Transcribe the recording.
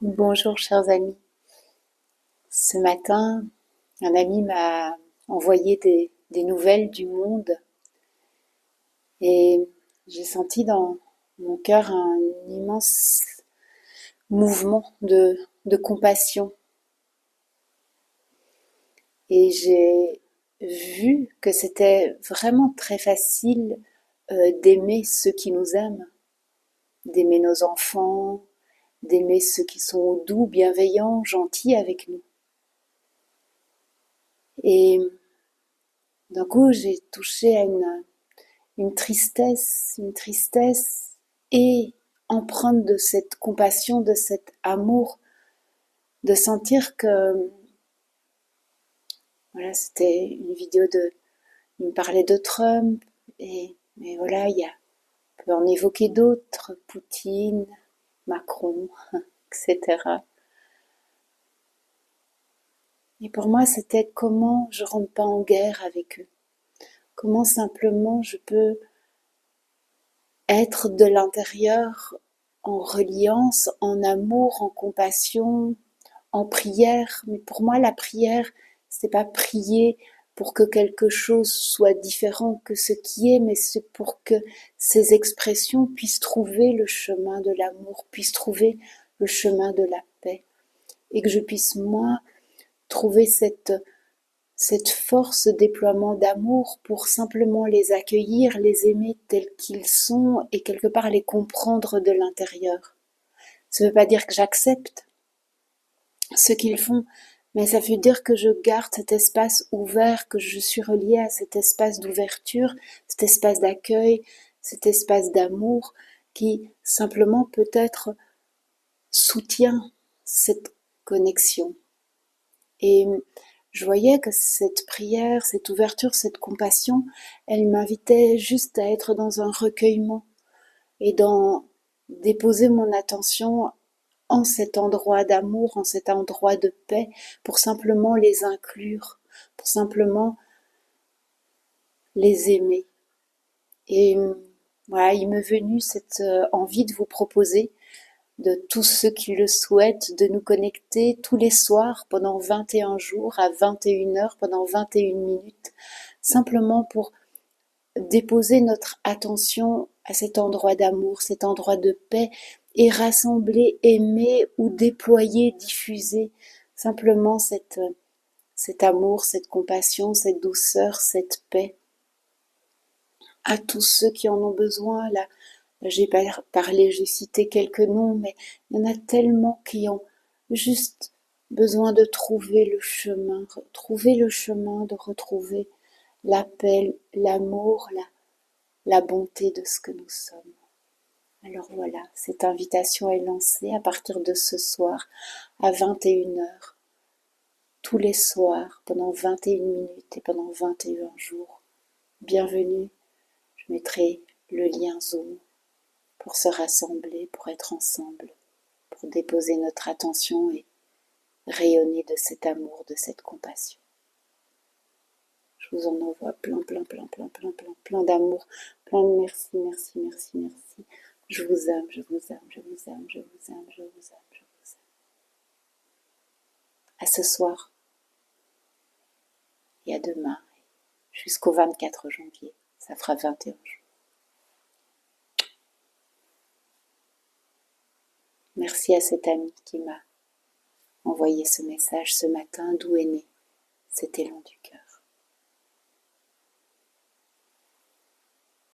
Bonjour chers amis. Ce matin, un ami m'a envoyé des nouvelles du monde et j'ai senti dans mon cœur un immense mouvement de compassion. Et j'ai vu que c'était vraiment très facile d'aimer ceux qui nous aiment, d'aimer nos enfants, d'aimer ceux qui sont doux, bienveillants, gentils avec nous. Et d'un coup, j'ai touché à une tristesse et empreinte de cette compassion, de cet amour, de sentir que, voilà, c'était une vidéo il me parlait de Trump, mais voilà, on peut en évoquer d'autres, Poutine, Macron, etc. Et pour moi, c'était comment je rentre pas en guerre avec eux, comment simplement je peux être de l'intérieur en reliance, en amour, en compassion, en prière. Mais pour moi, la prière, c'est pas prier pour que quelque chose soit différent que ce qui est, mais c'est pour que ces expressions puissent trouver le chemin de l'amour, puissent trouver le chemin de la paix. Et que je puisse, moi, trouver cette force de déploiement d'amour pour simplement les accueillir, les aimer tels qu'ils sont et quelque part les comprendre de l'intérieur. Ça ne veut pas dire que j'accepte ce qu'ils font, mais ça veut dire que je garde cet espace ouvert, que je suis reliée à cet espace d'ouverture, cet espace d'accueil, cet espace d'amour qui simplement peut-être soutient cette connexion. Et je voyais que cette prière, cette ouverture, cette compassion, elle m'invitait juste à être dans un recueillement et dans déposer mon attention en cet endroit d'amour, en cet endroit de paix, pour simplement les inclure, pour simplement les aimer. Et voilà, il m'est venu cette envie de vous proposer, de tous ceux qui le souhaitent, de nous connecter tous les soirs pendant 21 jours à 21 heures, pendant 21 minutes, simplement pour déposer notre attention à cet endroit d'amour, cet endroit de paix, et rassembler, aimer ou déployer, diffuser simplement cet amour, cette compassion, cette douceur, cette paix à tous ceux qui en ont besoin. Là, j'ai parlé, j'ai cité quelques noms, mais il y en a tellement qui ont juste besoin de trouver le chemin, de retrouver la paix, l'amour, la bonté de ce que nous sommes. Alors voilà, cette invitation est lancée à partir de ce soir à 21 heures, tous les soirs, pendant 21 minutes et pendant 21 jours. Bienvenue, je mettrai le lien Zoom pour se rassembler, pour être ensemble, pour déposer notre attention et rayonner de cet amour, de cette compassion. Je vous en envoie plein d'amour, plein de merci, merci, merci, merci. Je vous aime, je vous aime, je vous aime, je vous aime, je vous aime, je vous aime. À ce soir et à demain, jusqu'au 24 janvier. Ça fera 21 jours. Merci à cet ami qui m'a envoyé ce message ce matin, d'où est né cet élan du cœur.